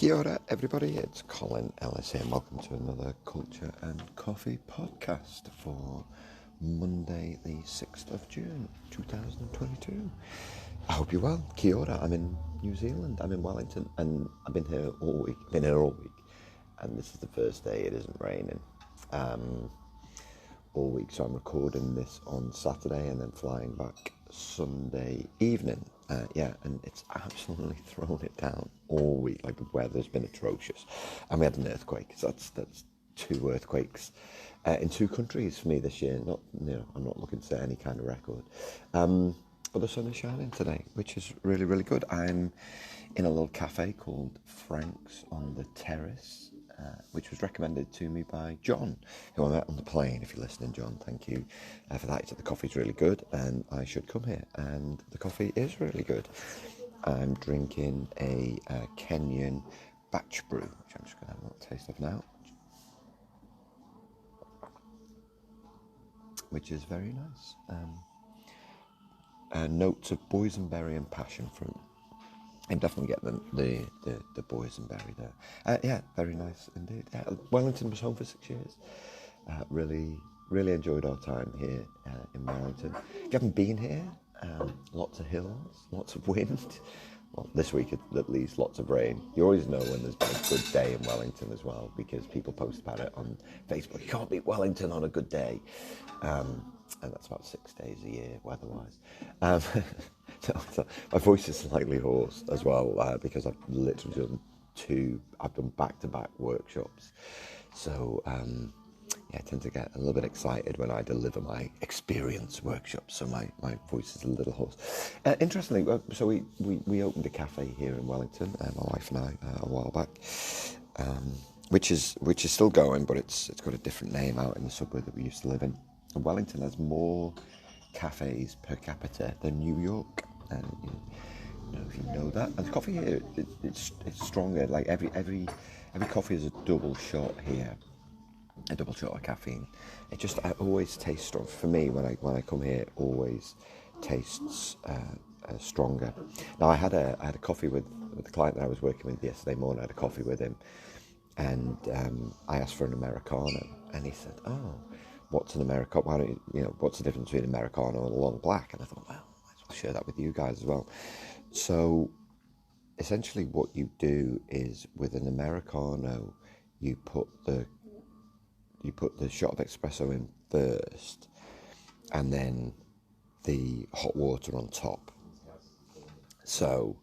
Kia ora, everybody. It's Colin Ellis here, and welcome to another Culture and Coffee podcast for Monday, the 6th of June, 2022. I hope you're well. Kia ora. I'm in New Zealand. I'm in Wellington, and I've been here all week. And this is the first day it isn't raining all week. So I'm recording this on Saturday and then flying back Sunday evening. And it's absolutely thrown it down all week. Like, the weather's been atrocious, and we had an earthquake. So that's two earthquakes in two countries for me this year. I'm not looking to set any kind of record, but the sun is shining today, which is really, really good. I'm in a little cafe called Frank's on the Terrace, which was recommended to me by John, who I met on the plane. If you're listening, John, thank you for that. He said the coffee's really good and I should come here, and the coffee is really good. I'm drinking a Kenyan batch brew, which I'm just going to have a little taste of now, which is very nice. Notes of boysenberry and passion fruit. I'm definitely getting the boysenberry there. Very nice indeed. Wellington was home for 6 years. Really enjoyed our time here in Wellington. You haven't been here. Lots of hills, lots of wind. Well, this week at least, lots of rain. You always know when there's been a good day in Wellington as well, because people post about it on Facebook. You can't beat Wellington on a good day. And that's about 6 days a year, weather-wise. So my voice is slightly hoarse as well, because I've literally done back-to-back workshops. So, I tend to get a little bit excited when I deliver my experience workshops, so my voice is a little hoarse. Interestingly, so we opened a cafe here in Wellington, my wife and I, a while back, which is still going, but it's got a different name out in the suburb that we used to live in. And Wellington has more cafes per capita than New York, and if you know that. And the coffee here, it's stronger. Like every coffee is a double shot here. A double shot of caffeine. I always taste strong. For me, when I come here, it always tastes stronger. Now, I had a coffee with the client that I was working with yesterday morning. I had a coffee with him, and I asked for an Americano, and he said, "Oh, what's an Americano? Why don't you, what's the difference between an Americano and a long black?" And I thought, well, I'll share that with you guys as well. So, essentially, what you do is, with an Americano, you put the shot of espresso in first, and then the hot water on top. So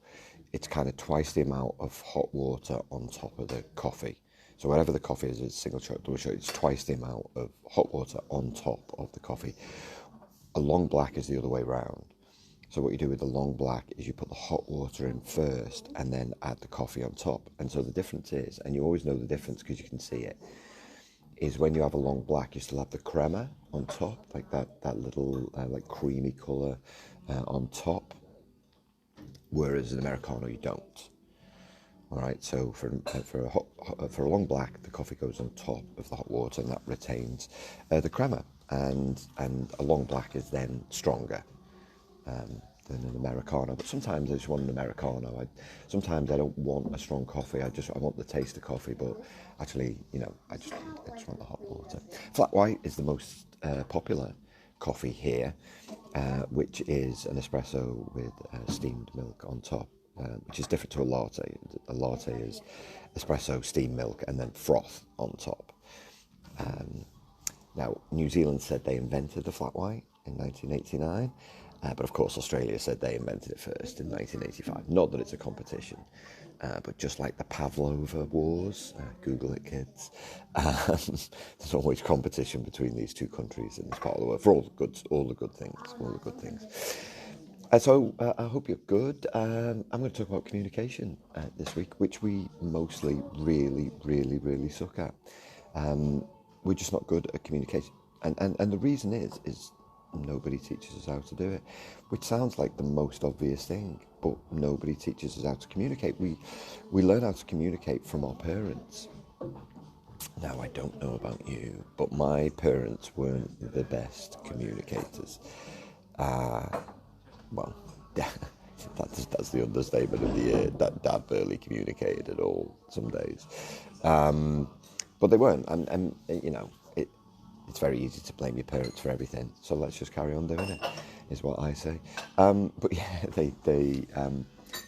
it's kind of twice the amount of hot water on top of the coffee. So whatever the coffee is, single shot, double shot, it's twice the amount of hot water on top of the coffee. A long black is the other way round. So what you do with the long black is you put the hot water in first and then add the coffee on top. And so the difference is, and you always know the difference because you can see it, is when you have a long black, you still have the crema on top, like that little like creamy colour on top, whereas an Americano you don't. All right, so for a long black, the coffee goes on top of the hot water, and that retains the crema, and a long black is then stronger than an Americano. But sometimes I just want an Americano. Sometimes I don't want a strong coffee. I want the taste of coffee, but actually, I just want the hot water. Flat white is the most popular coffee here, which is an espresso with steamed milk on top, which is different to a latte. A latte is espresso, steamed milk, and then froth on top. Now, New Zealand said they invented the flat white in 1989. But of course, Australia said they invented it first in 1985. Not that it's a competition, but just like the Pavlova Wars, Google it, kids. There's always competition between these two countries in this part of the world for all the good things. So I hope you're good. I'm going to talk about communication this week, which we mostly really, really, really suck at. We're just not good at communication, and the reason is nobody teaches us how to do it, which sounds like the most obvious thing, but nobody teaches us how to communicate. We learn how to communicate from our parents. Now, I don't know about you, but my parents weren't the best communicators. that's the understatement of the year. Dad barely communicated at all some days, but they weren't, and you know, it's very easy to blame your parents for everything. So let's just carry on doing it, is what I say. But yeah, they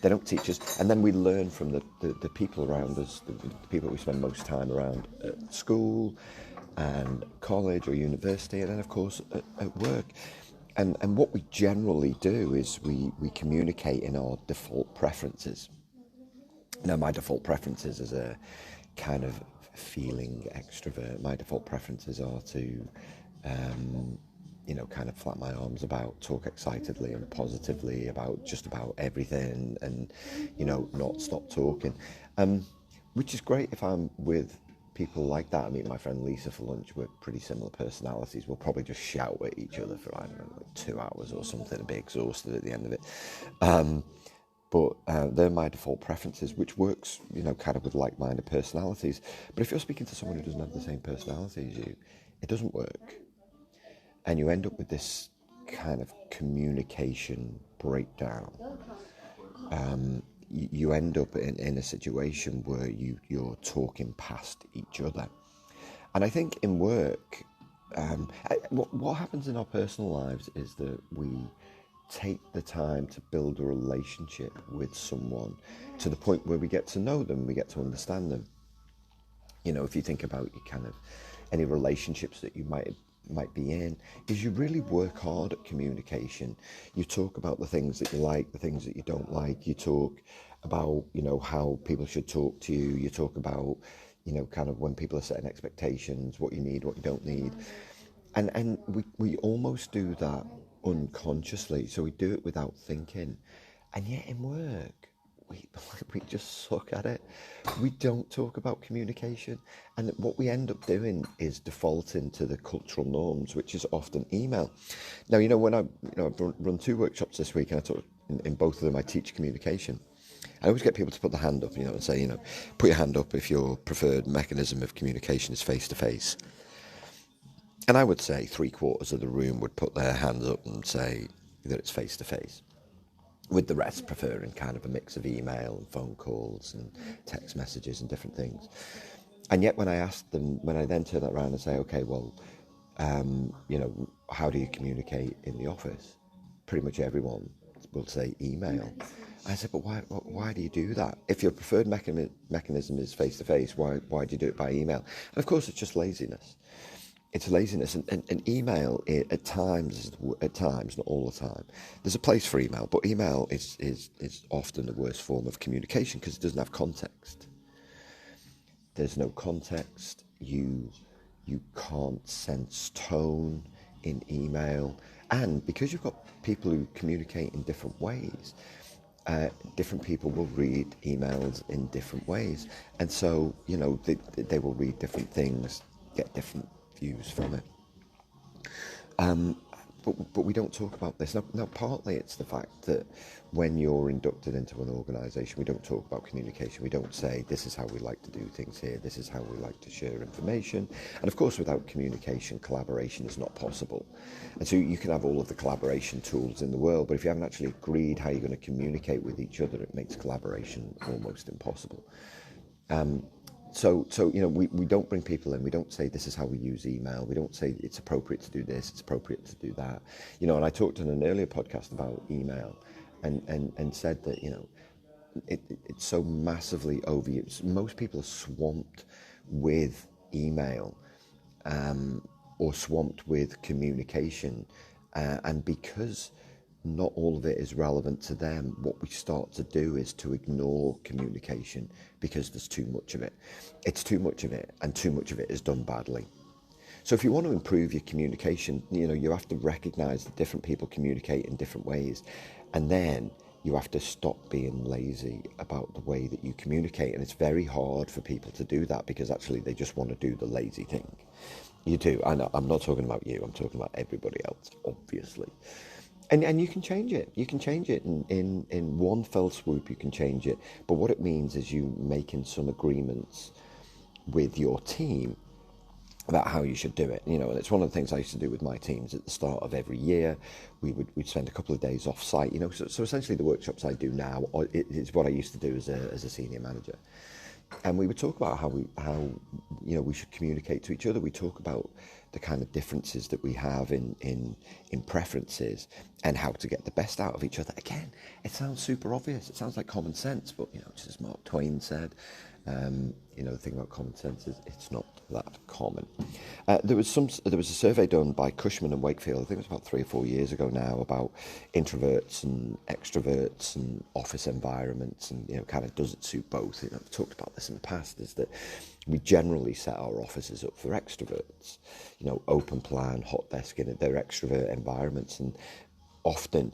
don't teach us, and then we learn from the people around us, the people we spend most time around at school and college or university, and then of course at work. And what we generally do is we communicate in our default preferences. Now, my default preferences as a kind of feeling extrovert, my default preferences are to, you know, kind of flap my arms about, talk excitedly and positively about just about everything, and, you know, not stop talking, which is great if I'm with people like that. I meet my friend Lisa for lunch. We're pretty similar personalities. We'll probably just shout at each other for, I don't know, like 2 hours or something and be exhausted at the end of it. But they're my default preferences, which works, you know, kind of with like-minded personalities. But if you're speaking to someone who doesn't have the same personality as you, it doesn't work. And you end up with this kind of communication breakdown. You end up in a situation where you're talking past each other. And I think in work, what happens in our personal lives is that we take the time to build a relationship with someone to the point where we get to know them, we get to understand them. You know, if you think about your kind of any relationships that you might be in, is you really work hard at communication. You talk about the things that you like, the things that you don't like. You talk about, you know, how people should talk to you. You talk about, you know, kind of when people are setting expectations, what you need, what you don't need. And we almost do that unconsciously, so we do it without thinking. And yet in work, we just suck at it. We don't talk about communication, and what we end up doing is defaulting to the cultural norms, which is often email. Now, you know, when I've run 2 workshops this week, and I taught in both of them, I teach communication. I always get people to put their hand up, you know, and say, you know, put your hand up if your preferred mechanism of communication is face to face. And I would say 3/4 of the room would put their hands up and say that it's face to face, with the rest preferring kind of a mix of email and phone calls and text messages and different things. And yet when I ask them, when I then turn that around and say, okay, well, you know, how do you communicate in the office? Pretty much everyone will say email. I said, but why do you do that? If your preferred mechanism is face to face, why do you do it by email? And of course, it's just laziness. It's laziness, and email at times, not all the time. There's a place for email, but email is often the worst form of communication because it doesn't have context. There's no context. You can't sense tone in email, and because you've got people who communicate in different ways, different people will read emails in different ways, and so, you know, they will read different things, get different views from it. But we don't talk about this. Now, partly it's the fact that when you're inducted into an organisation, we don't talk about communication. We don't say, this is how we like to do things here, this is how we like to share information. And of course, without communication, collaboration is not possible. And so you can have all of the collaboration tools in the world, but if you haven't actually agreed how you're going to communicate with each other, it makes collaboration almost impossible. So you know, we don't bring people in. We don't say this is how we use email. We don't say it's appropriate to do this, it's appropriate to do that. You know, and I talked in an earlier podcast about email, and said that, you know, it's so massively overused. Most people are swamped with email, or swamped with communication, and because not all of it is relevant to them, what we start to do is to ignore communication because there's too much of it. It's too much of it, and too much of it is done badly. So if you want to improve your communication, you know, you have to recognize that different people communicate in different ways, and then you have to stop being lazy about the way that you communicate. And it's very hard for people to do that because actually they just want to do the lazy thing. You do. I know, I'm not talking about you, I'm talking about everybody else, obviously. And you can change it. You can change it in one fell swoop. You can change it. But what it means is you making some agreements with your team about how you should do it, and it's one of the things I used to do with my teams at the start of every year. We'd spend a couple of days off site, so essentially the workshops I do now is what I used to do as a senior manager. And we would talk about how we should communicate to each other. We talk about the kind of differences that we have in preferences and how to get the best out of each other. Again, it sounds super obvious. It sounds like common sense, but just as Mark Twain said, the thing about common sense is it's not that common. There was a survey done by Cushman and Wakefield, I think it was about 3 or 4 years ago now, about introverts and extroverts and office environments, and kind of does it suit both. I've talked about this in the past, is that we generally set our offices up for extroverts, open plan, hot desking, they're extrovert environments. And often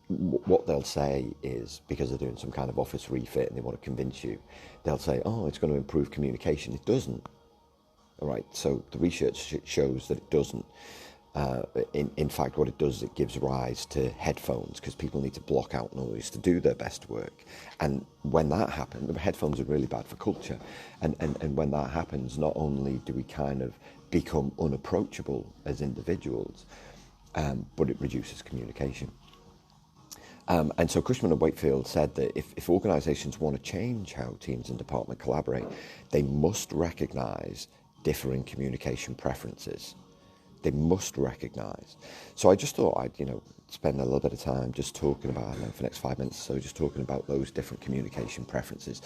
what they'll say is, because they're doing some kind of office refit and they want to convince you, they'll say, oh, it's going to improve communication. It doesn't. All right, so the research shows that it doesn't. In fact, what it does is it gives rise to headphones, because people need to block out noise to do their best work. And when that happens, headphones are really bad for culture. And when that happens, not only do we kind of become unapproachable as individuals, but it reduces communication. And so Cushman and Wakefield said that if organisations want to change how teams and departments collaborate, they must recognise differing communication preferences. They must recognise. So I just thought I'd, spend a little bit of time just talking about, for the next 5 minutes or so, just talking about those different communication preferences,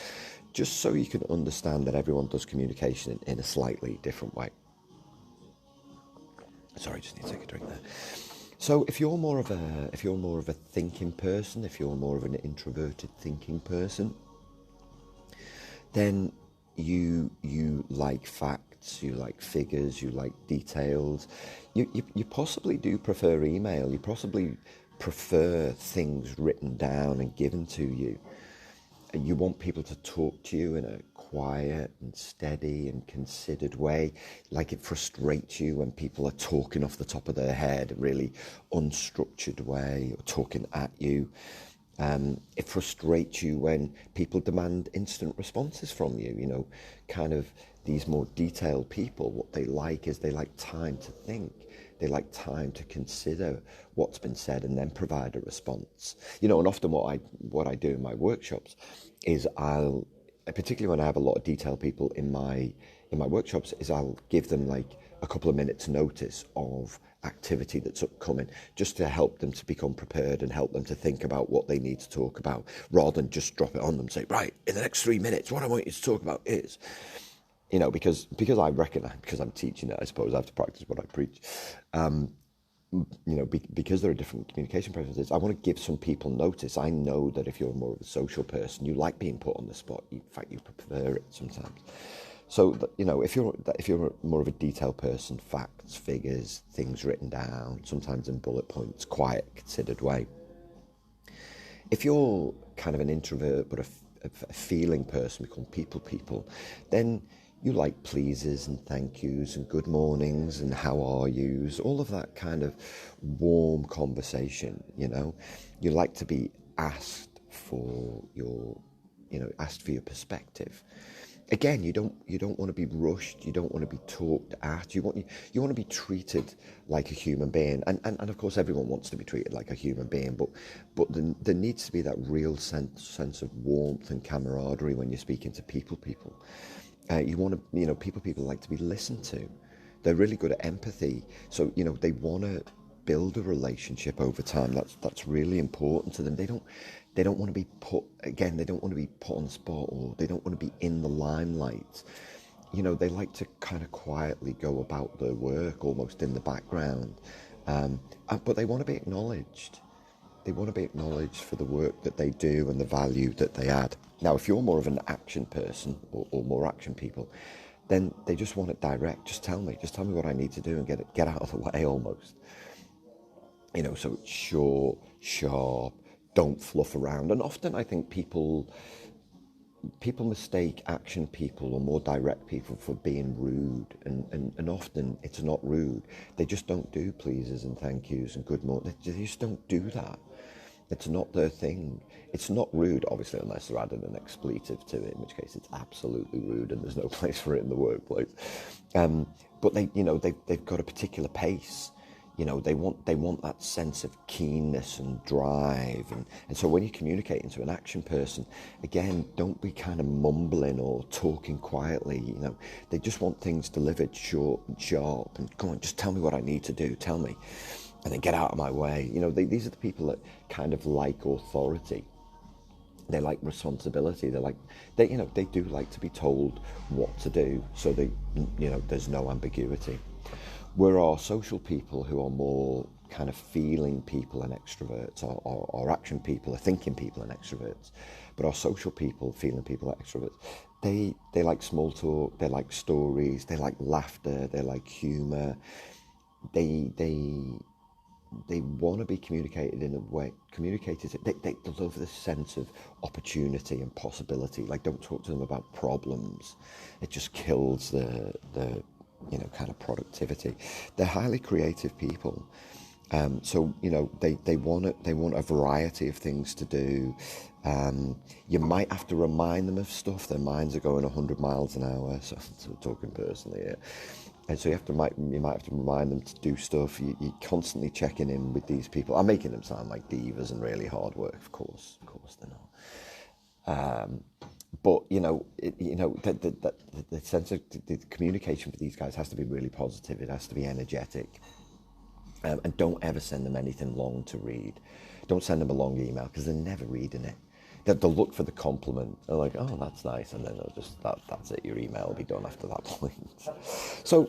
just so you can understand that everyone does communication in a slightly different way. Sorry, just need to take a drink there. So if you're more of a thinking person, if you're more of an introverted thinking person, then you like facts, you like figures, you like details. You possibly do prefer email. You possibly prefer things written down and given to you. You want people to talk to you in a quiet and steady and considered way. Like, it frustrates you when people are talking off the top of their head, a really unstructured way, or talking at you. It frustrates you when people demand instant responses from you, kind of these more detailed people. What they like is they like time to think. They like time to consider what's been said and then provide a response. And often what I do in my workshops is particularly when I have a lot of detailed people in my workshops, is I'll give them like a couple of minutes notice of activity that's upcoming, just to help them to become prepared and help them to think about what they need to talk about, rather than just drop it on them and say, right, in the next 3 minutes, what I want you to talk about is, because I recognise, because I'm teaching it, I suppose I have to practice what I preach. Because there are different communication preferences, I want to give some people notice. I know that if you're more of a social person, you like being put on the spot. In fact, you prefer it sometimes. So, if you're more of a detailed person, facts, figures, things written down, sometimes in bullet points, quiet, considered way. If you're kind of an introvert but a feeling person, we call people, then you like pleases and thank yous and good mornings and how are yous, all of that kind of warm conversation. You like to be asked for your perspective. Again, you don't want to be rushed. You don't want to be talked at. You want to be treated like a human being. And of course, everyone wants to be treated like a human being. But there needs to be that real sense of warmth and camaraderie when you're speaking to people. You want to, people like to be listened to. They're really good at empathy. So, they want to build a relationship over time. That's really important to them. They don't want to be put on the spot, or they don't want to be in the limelight. They like to kind of quietly go about their work, almost in the background. But they want to be acknowledged. They want to be acknowledged for the work that they do and the value that they add. Now, if you're more of an action person, or more action people, then they just want it direct. Just tell me what I need to do and get out of the way, almost. So it's short, sharp, don't fluff around. And often I think people mistake action people or more direct people for being rude, and often it's not rude. They just don't do pleases and thank yous and good morning. They just don't do that. It's not their thing. It's not rude, obviously, unless they're adding an expletive to it, in which case it's absolutely rude and there's no place for it in the workplace. But but they've got a particular pace. They want that sense of keenness and drive, and so when you're communicating to an action person, again, don't be kind of mumbling or talking quietly. They just want things delivered short and sharp, and come on, just tell me what I need to do, tell me, and then get out of my way. These are the people that kind of like authority. They like responsibility. They do like to be told what to do, so there's no ambiguity. We're our social people who are more kind of feeling people and extroverts, or action people are thinking people and extroverts. But our social people, feeling people, are extroverts. They like small talk, they like stories, they like laughter, they like humour. They want to be communicated in a way. They love the sense of opportunity and possibility. Like, don't talk to them about problems. It just kills the kind of productivity. They're highly creative people, so they want a variety of things to do. You might have to remind them of stuff. Their minds are going 100 miles an hour. So talking personally here, and so you might have to remind them to do stuff. You're constantly checking in with these people. I'm making them sound like divas and really hard work. Of course they're not. But the sense of the communication for these guys has to be really positive. It has to be energetic, and don't ever send them anything long to read. Don't send them a long email, because they're never reading it. They'll look for the compliment. They're like, oh, that's nice, and then they'll just that's it. Your email will be done after that point. So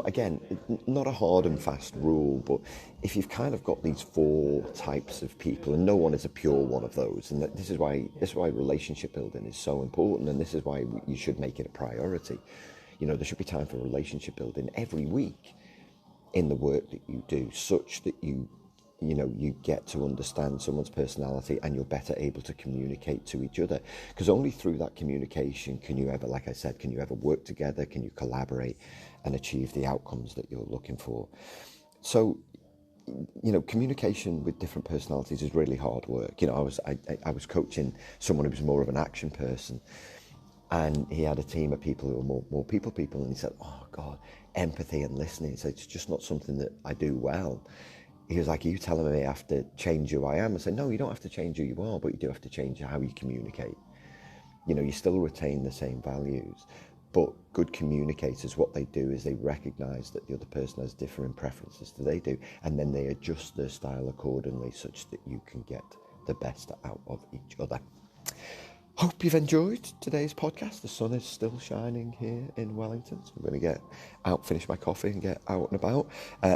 again, not a hard and fast rule, but if you've kind of got these 4 types of people, and no one is a pure one of those, and this is why relationship building is so important, and this is why you should make it a priority. There should be time for relationship building every week in the work that you do, such that you get to understand someone's personality, and you're better able to communicate to each other. Because only through that communication can you ever, like I said, can you ever work together, can you collaborate and achieve the outcomes that you're looking for. So, communication with different personalities is really hard work. I was coaching someone who was more of an action person, and he had a team of people who were more people, and he said, oh God, empathy and listening. He said, it's just not something that I do well. He was like, are you telling me I have to change who I am? I said, no, you don't have to change who you are, but you do have to change how you communicate. You still retain the same values, but good communicators, what they do is they recognise that the other person has different preferences than they do, and then they adjust their style accordingly, such that you can get the best out of each other. Hope you've enjoyed today's podcast. The sun is still shining here in Wellington, so I'm going to get out, finish my coffee and get out and about.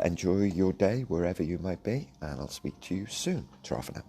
Enjoy your day wherever you might be, and I'll speak to you soon. Ta-ra for now.